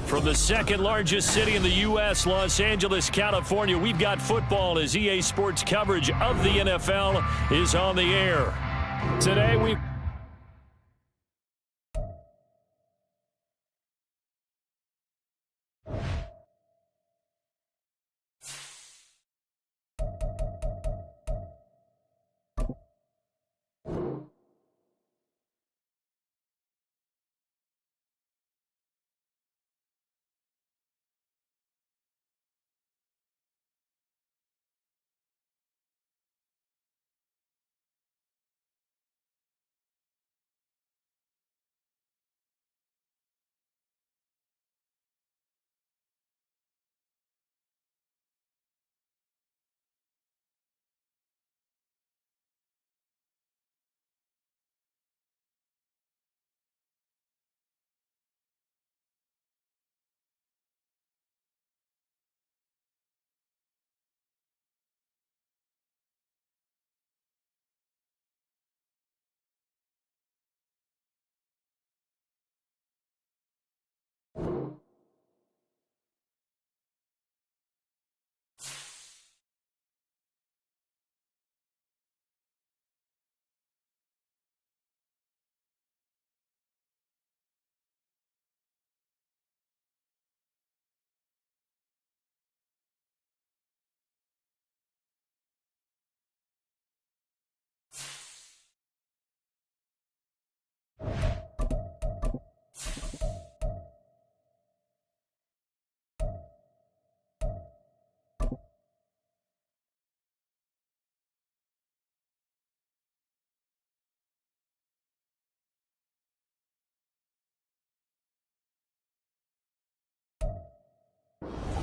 From the second largest city in the U.S., Los Angeles, California, we've got football as EA Sports coverage of the NFL is on the air. Today we...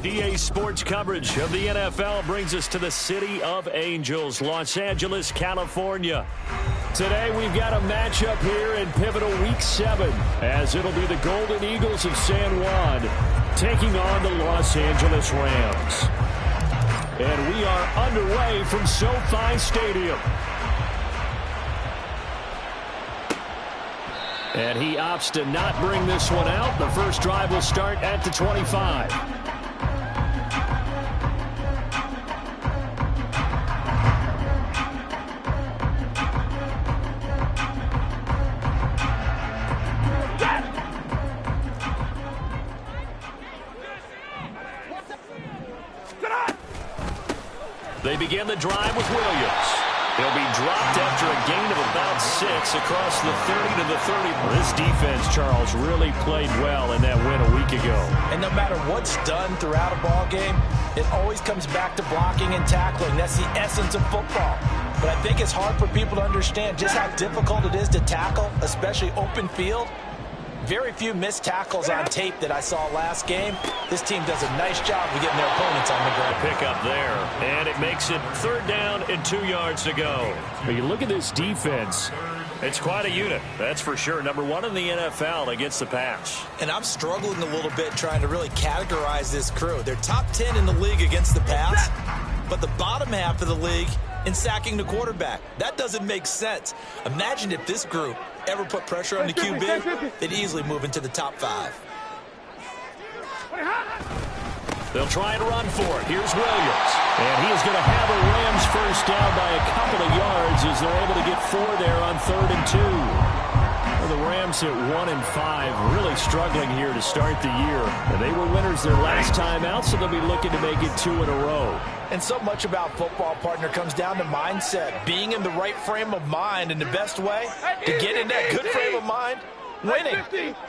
EA Sports coverage of the NFL brings us to the City of Angels, Los Angeles, California. Today we've got a matchup here in pivotal Week 7, as it'll be the Golden Eagles of San Juan taking on the Los Angeles Rams. And we are underway from SoFi Stadium. And he opts to not bring this one out. The first drive will start at the 25. They begin the drive with Williams. He'll be dropped after a gain of about 6 across the 30 to the 30. This defense, Charles, really played well in that win a week ago. And no matter what's done throughout a ball game, it always comes back to blocking and tackling. That's the essence of football. But I think it's hard for people to understand just how difficult it is to tackle, especially open field. Very few missed tackles on tape that I saw last game. This team does a nice job of getting their opponents on the ground. Pick up there, and it makes it 3rd down and 2 yards to go. But you look at this defense, it's quite a unit, that's for sure. Number 1 in the NFL against the pass. And I'm struggling a little bit trying to really categorize this crew. They're top 10 in the league against the pass, but the bottom half of the league in sacking the quarterback. That doesn't make sense. Imagine if this group ever put pressure on the QB, they'd easily move into the top 5. They'll try and run for it. Here's Williams. And he is going to have a Rams first down by a couple of yards as they're able to get 4 there on 3rd and 2. Well, the Rams at 1-5, really struggling here to start the year. And they were winners their last time out, so they'll be looking to make it 2 in a row. And so much about football, partner, comes down to mindset. Being in the right frame of mind, and the best way to get in that good frame of mind, winning.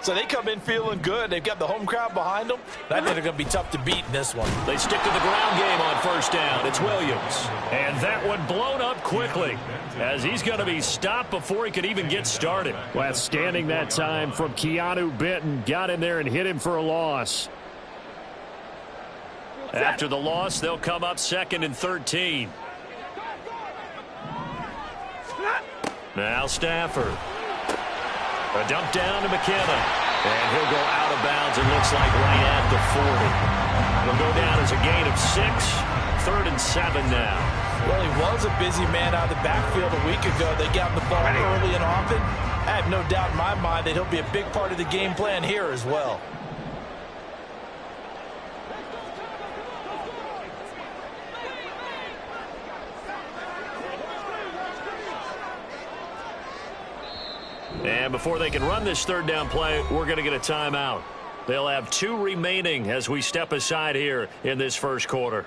So they come in feeling good. They've got the home crowd behind them. And I think they're going to be tough to beat in this one. They stick to the ground game on first down. It's Williams. And that one blown up quickly as he's going to be stopped before he could even get started. Well, standing that time from Keanu Benton. Got in there and hit him for a loss. After the loss, they'll come up 2nd and 13. Now Stafford. A dump down to McKenna. And he'll go out of bounds, it looks like, right at the 40. It'll go down as a gain of 6. 3rd and 7 now. Well, he was a busy man out of the backfield a week ago. They got him the ball early and often. I have no doubt in my mind that he'll be a big part of the game plan here as well. And before they can run this third down play, we're going to get a timeout. They'll have 2 remaining as we step aside here in this first quarter.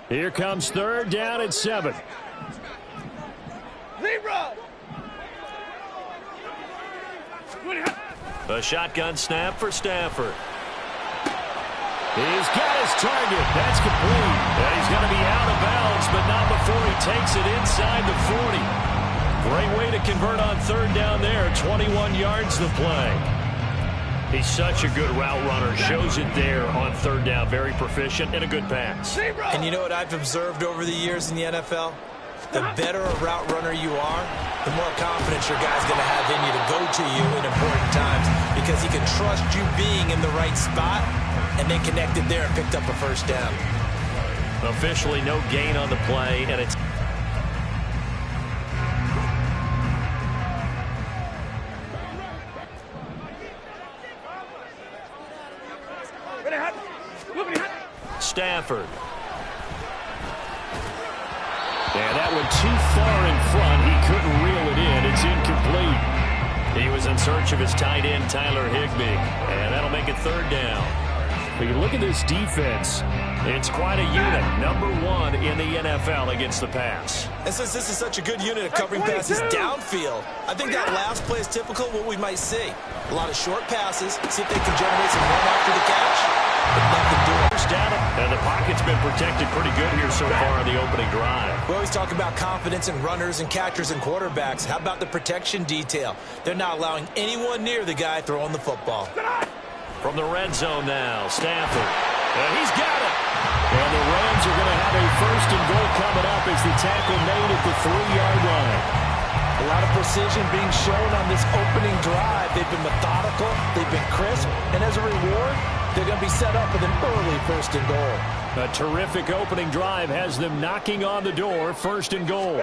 Here comes third down and 7. A shotgun snap for Stafford. He's got his target. That's complete. And he's going to be out of bounds, but not before he takes it inside the 40. Great way to convert on third down there. 21 yards to play. He's such a good route runner. Shows it there on third down. Very proficient and a good pass. And you know what I've observed over the years in the NFL? The better a route runner you are, the more confidence your guy's going to have in you to go to you in important times because he can trust you being in the right spot, and they connected there and picked up a first down. Officially no gain on the play, and it's... Stafford. And that went too far in front. He couldn't reel it in. It's incomplete. He was in search of his tight end, Tyler Higbee. And that'll make it third down. But you look at this defense. It's quite a unit. Number 1 in the NFL against the pass. And since this is such a good unit of covering passes downfield, I think that last play is typical of what we might see. A lot of short passes. See if they can generate some run after the catch. But nothing doing. And the pocket's been protected pretty good here so far on the opening drive. We always talk about confidence in runners and catchers and quarterbacks. How about the protection detail? They're not allowing anyone near the guy throwing the football. From the red zone now, Stafford. And he's got it. And the Rams are going to have a first and goal coming up as the tackle made at the 3-yard line. A lot of precision being shown on this opening drive. They've been methodical. They've been crisp. And as a reward, they're going to be set up with an early first and goal. A terrific opening drive has them knocking on the door. First and goal.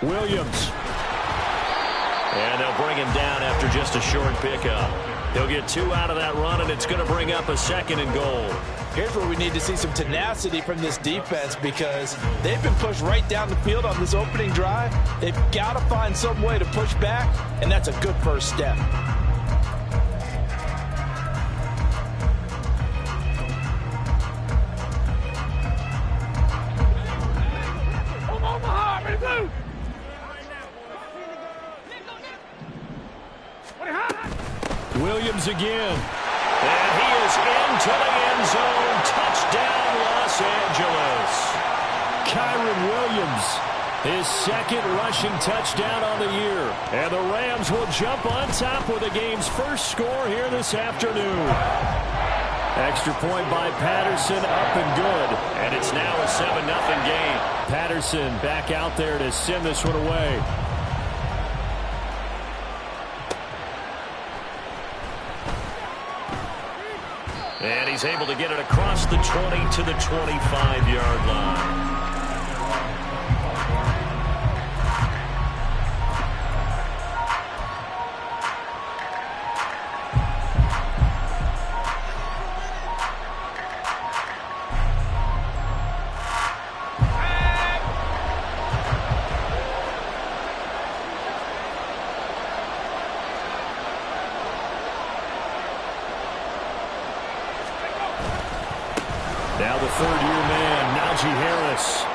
Williams. And they'll bring him down after just a short pickup. He'll get 2 out of that run, and it's going to bring up a second and goal. Here's where we need to see some tenacity from this defense because they've been pushed right down the field on this opening drive. They've got to find some way to push back, and that's a good first step. Williams again. And he is into the end zone. Touchdown, Los Angeles. Kyron Williams, his second rushing touchdown on the year. And the Rams will jump on top with the game's first score here this afternoon. Extra point by Patterson, up and good. And it's now a 7-0 game. Patterson back out there to send this one away. And he's able to get it across the 20 to the 25-yard line. Now the third-year man, Najee Harris.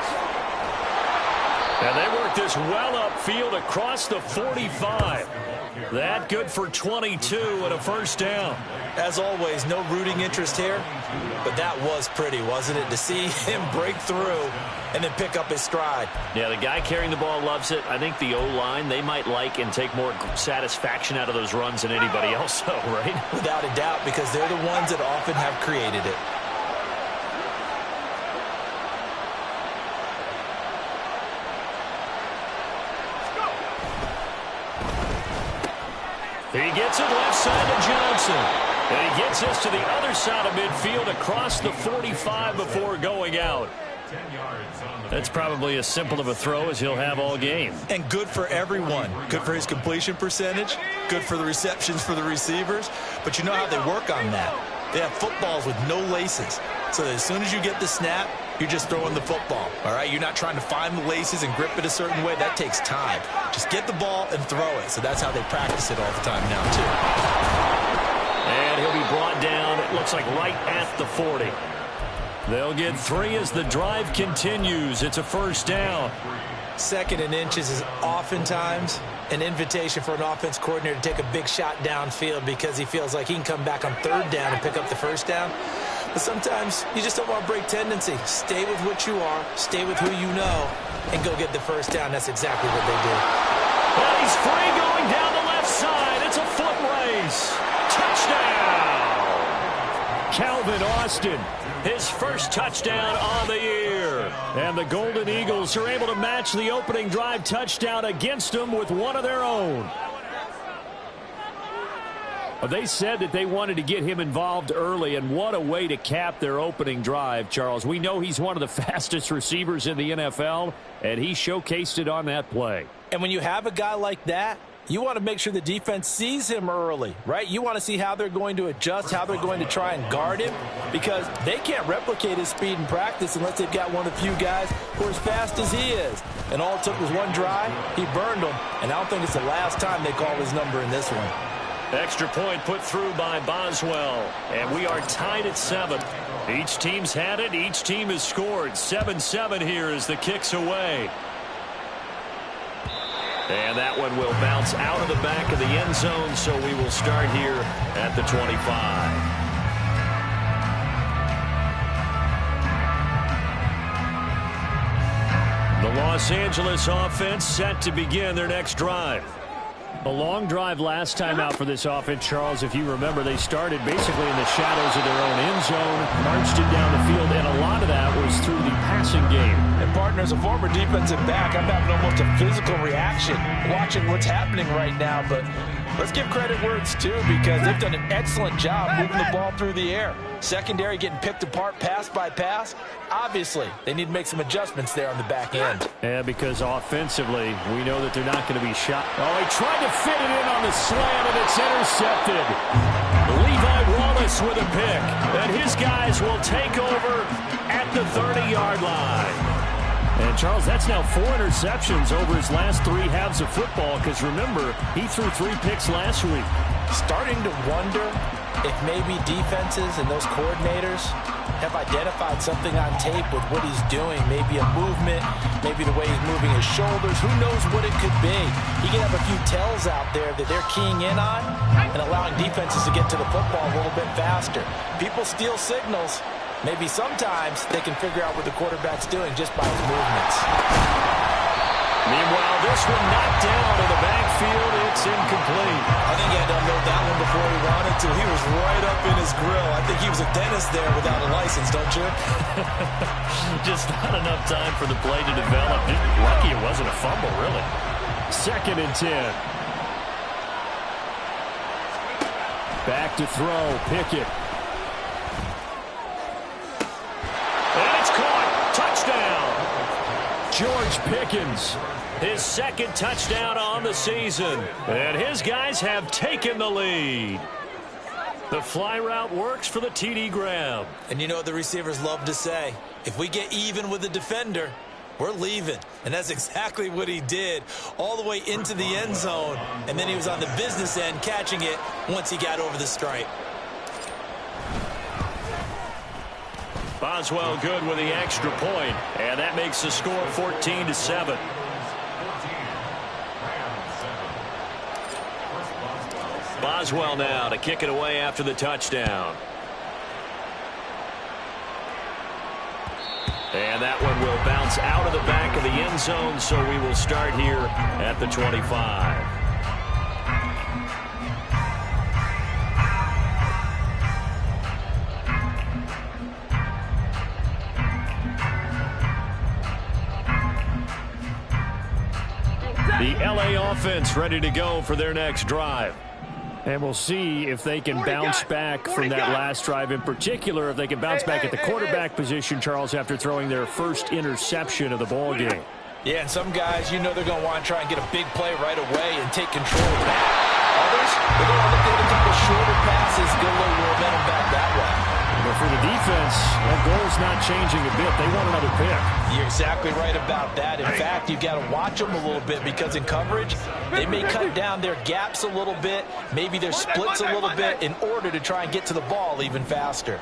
And they work this well upfield across the 45. That good for 22 and a first down. As always, no rooting interest here, but that was pretty, wasn't it? To see him break through and then pick up his stride. Yeah, the guy carrying the ball loves it. I think the O-line, they might like and take more satisfaction out of those runs than anybody else, though, right? Without a doubt, because they're the ones that often have created it. He gets it left side to Johnson. And he gets this to the other side of midfield across the 45 before going out. That's probably as simple of a throw as he'll have all game. And good for everyone. Good for his completion percentage. Good for the receptions for the receivers. But you know how they work on that. They have footballs with no laces. So that as soon as you get the snap, you're just throwing the football, all right? You're not trying to find the laces and grip it a certain way. That takes time. Just get the ball and throw it. So that's how they practice it all the time now, too. And he'll be brought down, it looks like right at the 40. They'll get 3 as the drive continues. It's a first down. 2nd and inches is oftentimes an invitation for an offense coordinator to take a big shot downfield because he feels like he can come back on 3rd down and pick up the first down. But sometimes you just don't want to break tendency. Stay with what you are, stay with who you know, and go get the first down. That's exactly what they do. Well, he's free going down the left side. It's a foot race. Touchdown! Calvin Austin, his first touchdown on the year. And the Golden Eagles are able to match the opening drive touchdown against them with one of their own. They said that they wanted to get him involved early, and what a way to cap their opening drive, Charles. We know he's one of the fastest receivers in the NFL, and he showcased it on that play. And when you have a guy like that, you want to make sure the defense sees him early, right? You want to see how they're going to adjust, how they're going to try and guard him, because they can't replicate his speed in practice unless they've got one of the few guys who are as fast as he is. And all it took was one drive. He burned them, and I don't think it's the last time they call his number in this one. Extra point put through by Boswell, and we are tied at 7. Each team's had it. Each team has scored. 7-7 here as the kick's away. And that one will bounce out of the back of the end zone, so we will start here at the 25. The Los Angeles offense set to begin their next drive. A long drive last time out for this offense, Charles. If you remember, they started basically in the shadows of their own end zone, marched it down the field, and a lot of that was through the passing game. And, partner, as a former defensive back, I'm having almost a physical reaction watching what's happening right now. But let's give credit where it's due, because they've done an excellent job moving the ball through the air. Secondary getting picked apart pass by pass. Obviously, they need to make some adjustments there on the back end. Yeah, because offensively, we know that they're not going to be shot. Oh, he tried to fit it in on the slant, and it's intercepted. Levi Wallace with a pick, and his guys will take over at the 30-yard line. And, Charles, that's now 4 interceptions over his last 3 halves of football, because, remember, he threw 3 picks last week. Starting to wonder if maybe defenses and those coordinators have identified something on tape with what he's doing. Maybe a movement, maybe the way he's moving his shoulders. Who knows what it could be? He can have a few tells out there that they're keying in on and allowing defenses to get to the football a little bit faster. People steal signals. Maybe sometimes they can figure out what the quarterback's doing just by his movements. Meanwhile, this one knocked down in the backfield. It's incomplete. I think he had to unload that one before he wanted to. He was right up in his grill. I think he was a dentist there without a license, don't you? Just not enough time for the play to develop. Just lucky it wasn't a fumble, really. 2nd and 10. Back to throw. Pickett. And it's caught. Touchdown. George Pickens, his 2nd touchdown on the season. And his guys have taken the lead. The fly route works for the TD grab. And you know what the receivers love to say? If we get even with the defender, we're leaving. And that's exactly what he did, all the way into the end zone. And then he was on the business end catching it once he got over the stripe. Boswell good with the extra point, and that makes the score 14-7. Boswell now to kick it away after the touchdown. And that one will bounce out of the back of the end zone, so we will start here at the 25. The LA offense ready to go for their next drive. And we'll see if they can bounce back from that last drive. In particular, if they can bounce back at the quarterback position, Charles, after throwing their first interception of the ball game. Yeah, and some guys, you know they're going to want to try and get a big play right away and take control of that. Others, they're going to look at a couple shorter passes, get a little momentum back that way. But for the defense, that goal's not changing a bit. They want another pick. You're exactly right about that. In fact, you've got to watch them a little bit because in coverage, they may cut down their gaps a little bit, maybe their splits a little bit in order to try and get to the ball even faster.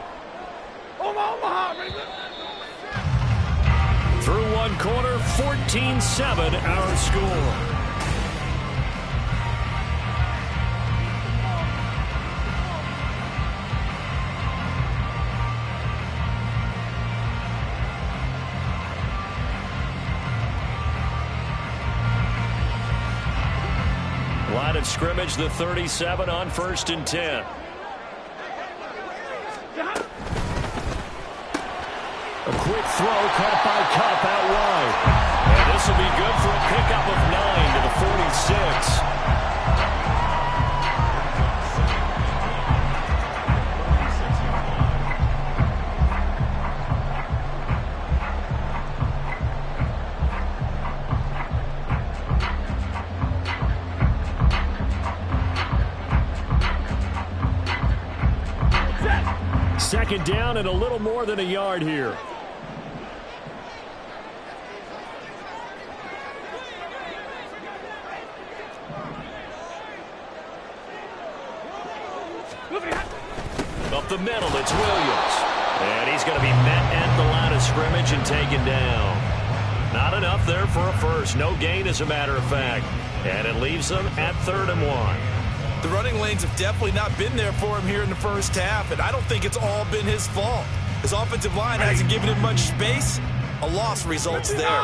Through one quarter, 14-7 our score. Line of scrimmage, the 37 on 1st and 10. A quick throw caught by Cup out wide. And this will be good for a pickup of 9 to the 46. Second down and a little more than a yard here. Up the middle, it's Williams. And he's going to be met at the line of scrimmage and taken down. Not enough there for a first. No gain, as a matter of fact. And it leaves them at 3rd and 1. The running lanes have definitely not been there for him here in the first half, and I don't think it's all been his fault. His offensive line hasn't given him much space. A loss results there.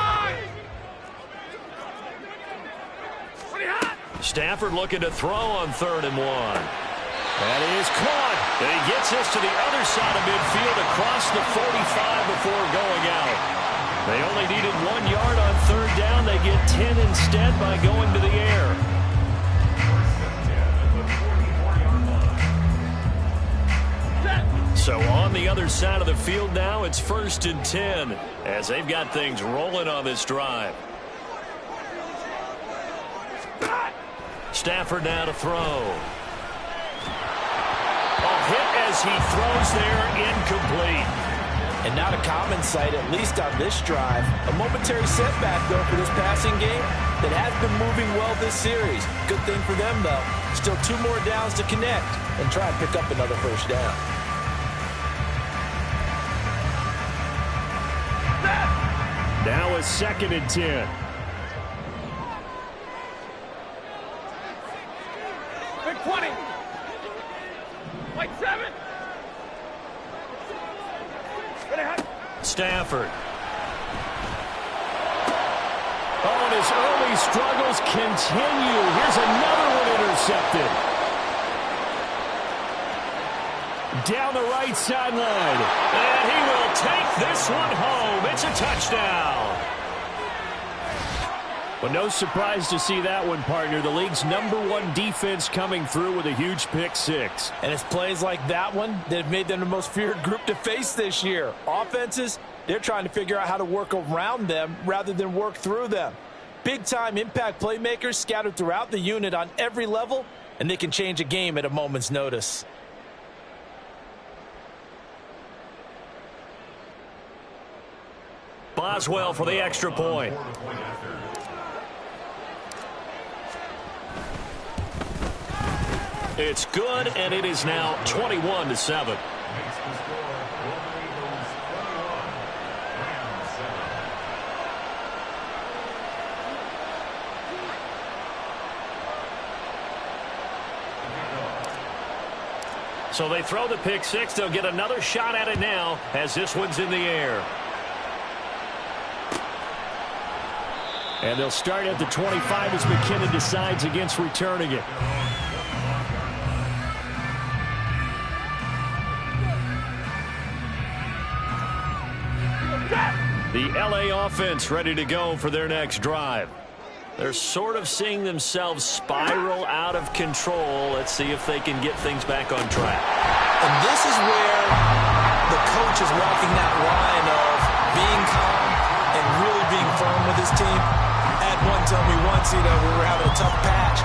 Stafford looking to throw on 3rd and 1. That is caught. And he gets this to the other side of midfield across the 45 before going out. They only needed 1 yard on 3rd down. They get 10 instead by going to the air. So on the other side of the field now, it's 1st and 10 as they've got things rolling on this drive. Stafford now to throw. A hit as he throws there, incomplete. And not a common sight, at least on this drive. A momentary setback, though, for this passing game that has been moving well this series. Good thing for them, though. Still 2 more downs to connect and try and pick up another first down. Now a 2nd and 10. Big 20. Like 7. Stafford. Oh, and his early struggles continue. Here's another one intercepted. Down the right sideline. And he will take this one home. It's a touchdown. But no surprise to see that one, partner. The league's #1 defense coming through with a huge pick 6. And it's plays like that one that have made them the most feared group to face this year. Offenses, they're trying to figure out how to work around them rather than work through them. Big-time impact playmakers scattered throughout the unit on every level, and they can change a game at a moment's notice. Boswell for the extra point. It's good, and it is now 21-7. So they throw the pick 6. They'll get another shot at it now as this one's in the air. And they'll start at the 25 as McKinnon decides against returning it. The LA offense ready to go for their next drive. They're sort of seeing themselves spiral out of control. Let's see if they can get things back on track. And this is where the coach is walking that line of being calm and really being firm with his team. Had one tell me once, we were having a tough patch.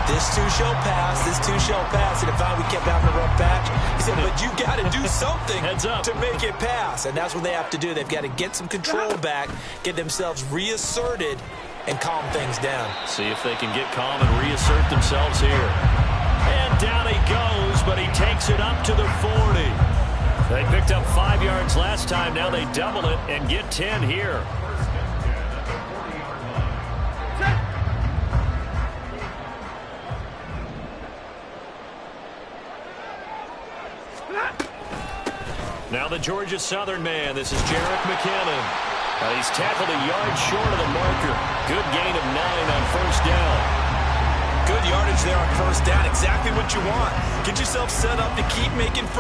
This too shall pass. This too shall pass. And if we kept having a rough patch, he said, but you got to do something to make it pass. And that's what they have to do. They've got to get some control back, get themselves reasserted, and calm things down. See if they can get calm and reassert themselves here. And down he goes, but he takes it up to the 40. They picked up 5 yards last time. Now they double it and get 10 here. Now the Georgia Southern man. This is Jerick McKinnon. He's tackled a yard short of the marker. Good gain of 9 on first down. Good yardage there on first down. Exactly what you want. Get yourself set up to keep making first